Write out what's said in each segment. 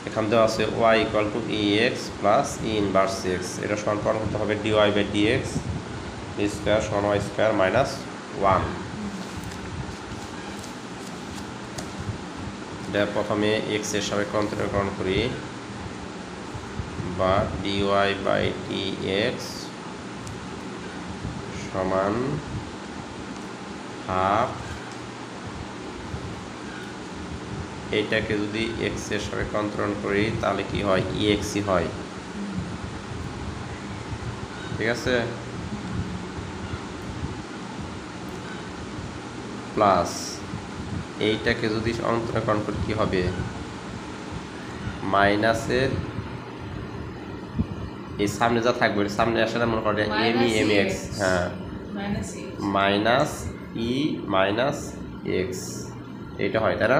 এখান দেওয়া আছে y equal to e x plus e inverse x, এটা সমান করতে হবে ডিওয়াই বাই ডিএক্স স্কোয়ার সমান ওয়াই স্কোয়ার মাইনাস 1। এটা প্রথমে এক্স এর সাপেক্ষে অন্তরীকরণ করি, বা ডিওয়াই বাই ডিএক্স সমান হাফ, এইটাকে যদি এক্স এর সাপেক্ষে অন্তরণ করি তাহলে কি হয়, ই এক্সই হয়। ঠিক আছে, প্লাস এইটাকে যদি অন্তরণ করি কি হবে, মাইনাসের এই সামনে যা থাকবে সামনে আসলে মনে করে এম ই এম এক্স, হ্যাঁ মাইনাস ই মাইনাস এক্স, এইটা হয় তাই না।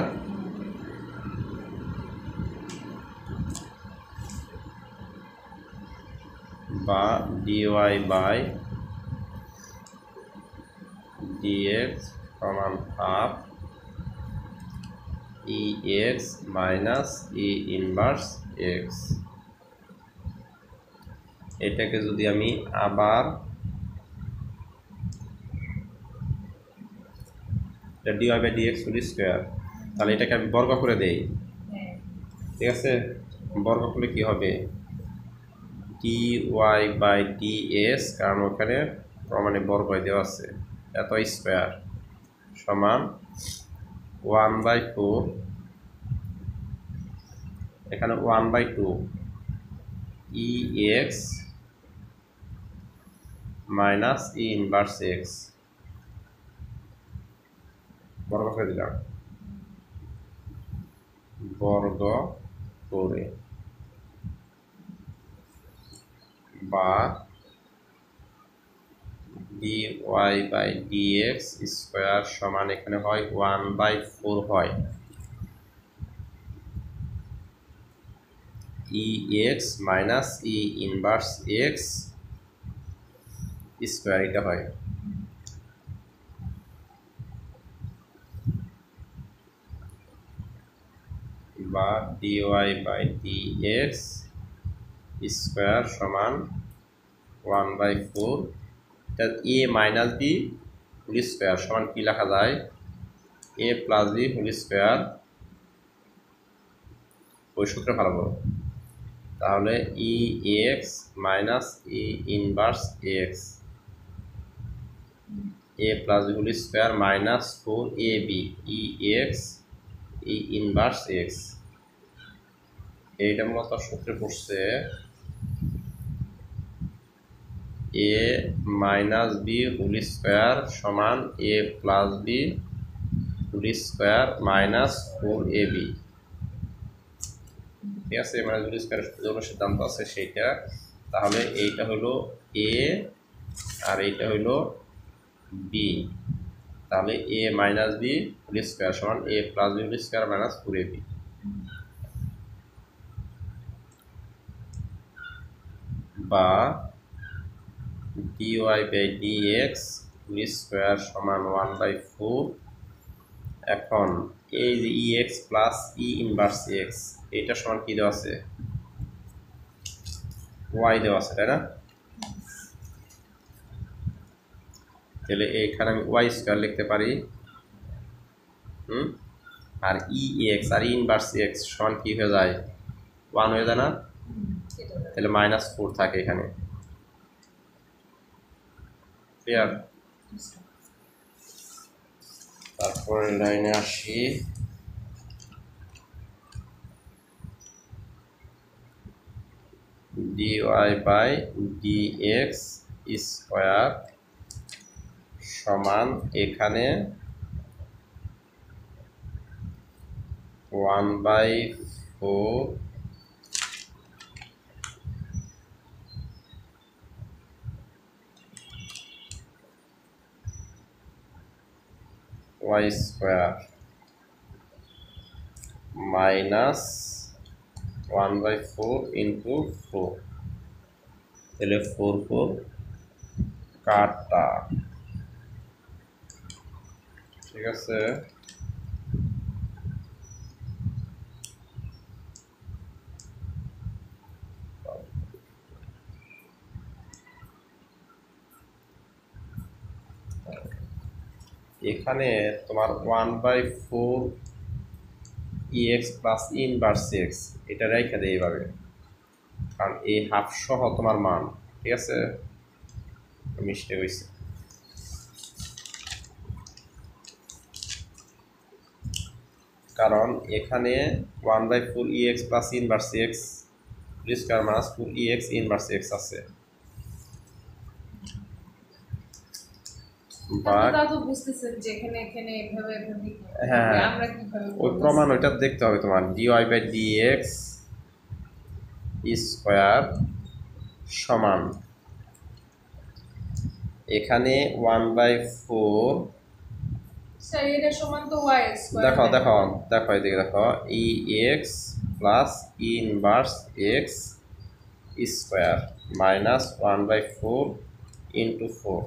বা ডিওয়াই বাই ডিএক্স সমান half e x minus e inverse x. এটাকে যদি আমি আবার dy by dx whole square, তাহলে এটাকে আমি বর্গ করে দেই। ঠিক আছে, বর্গ করলে কি হবে, d y by d s, কারণ ওখানে প্রমাণে বর্গ দেওয়া আছে, এত স্কোয়ার সমান 1/4, এখানে 1/2 e x minus e inverse x, বর্গ করে দিলাম, বর্গ করে, বা d y by d x square সমান এখানে হয় 1/4 হয় e x minus e inverse x square, এটা হয়। বা dy by d x square সমান 1/4, a minus b whole square সমান কি লেখা যায়, a plus b whole square, ওই সূত্রে ভালো করো, তাহলে e x minus e inverse x এ plus b whole square minus 4ab e x e inverse x. এইটা মূলত সূত্রে পড়ছে a minus b whole square সমান a plus b whole square minus 4ab। ঠিক আছে, মাইনাস হোল স্কোয়ারের জন্য সিদ্ধান্ত আছে সেইটা, তাহলে এইটা হলো এ আর এইটা হইলো বি, তাহলে a minus b whole square সমান a plus b whole square minus 4ab। বা dy by dx whole square সমান 1/4, এখন এই যে e x plus e inverse x, এটা সমান কি দেওয়া আছে, ওয়াই দেওয়া আছে তাই না, তাহলে এইখানে আমি ওয়াই স্কোয়ার লিখতে পারি, আর ই এক্স আর ই ইনভার্স এক্স সমান কি হয়ে যায়, 1 হয়ে যায় না, তাহলে -4 থাকে এখানে। ক্লিয়ার, তারপরে লাইনে আসি, ডিওয়াই বাই ডিএক্স স্কোয়ার সমান এখানে 1/4 ওয়াই স্কোয়ার মাইনাস 1/4 ইন্টু 4, তাহলে 4 কাটা। ঠিক আছে, এখানে তোমার 1/4 ex প্লাস ইনভার্স এক্স এটা রেখে দেয় এইভাবে, কারণ এই হাফ সহ তোমার মান, ঠিক আছে, মিস্টেক হয়েছে। কারণ এখানে 1/4 ex plus inverse x square minus 4ex inverse x আছে, বা হ্যাঁ ওই প্রমাণ ওইটা দেখতে হবে তোমার, dy/dx স্কয়ার সমান এখানে 1/4, দেখো দেখো দেখো এদিকে দেখো, ex plus inverse x square minus 1/4 into 4,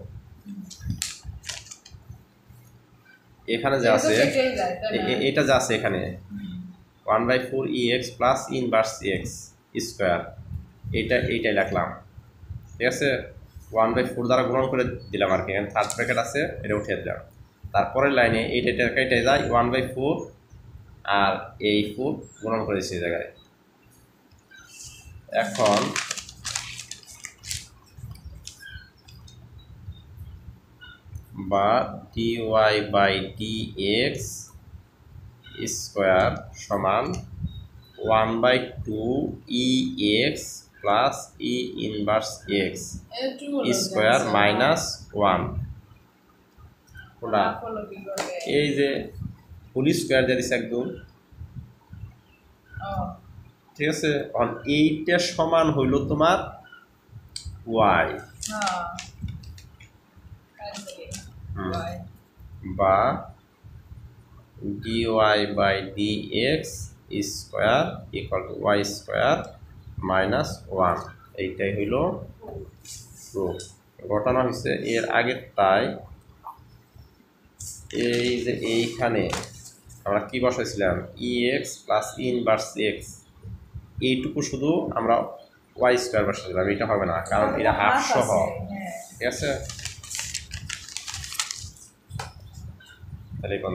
এখানে যা আছে এটা যা আছে এখানে 1/4 ex plus inverse x square, এইটাই লিখলাম, ঠিক আছে। 1/4 দ্বারা গুণন করে দিলাম আর কি, এখানে থার্ড ব্র্যাকেট আছে, এটা উঠিয়ে দিলাম। তারপরের লাইনে এইটা কেটে যায় 1/4 আর এই 4 গুণন করে দিচ্ছি এই জায়গায়। এখন বা dy/dx স্কয়ার সমান 1/2 ex plus e inverse x square minus 1, এই যে হোল স্কয়ার দিয়ে দিচ্ছে একদম, ঠিক আছে। এইটা সমান হইল তোমার y, বা dy/dx square equal to y square minus 1, এইটাই হইল প্রুফ। ঘটনা হচ্ছে এর আগের তাই, এই যে এইখানে আমরা কি বসাইছিলাম ex প্লাস ইনভার্স এক্স, এইটুকু শুধু আমরা y স্কয়ার বসাইছিলাম, এটা হবে না কারণ এটা হাফ সহ, ঠিক আছে। তাহলে কোন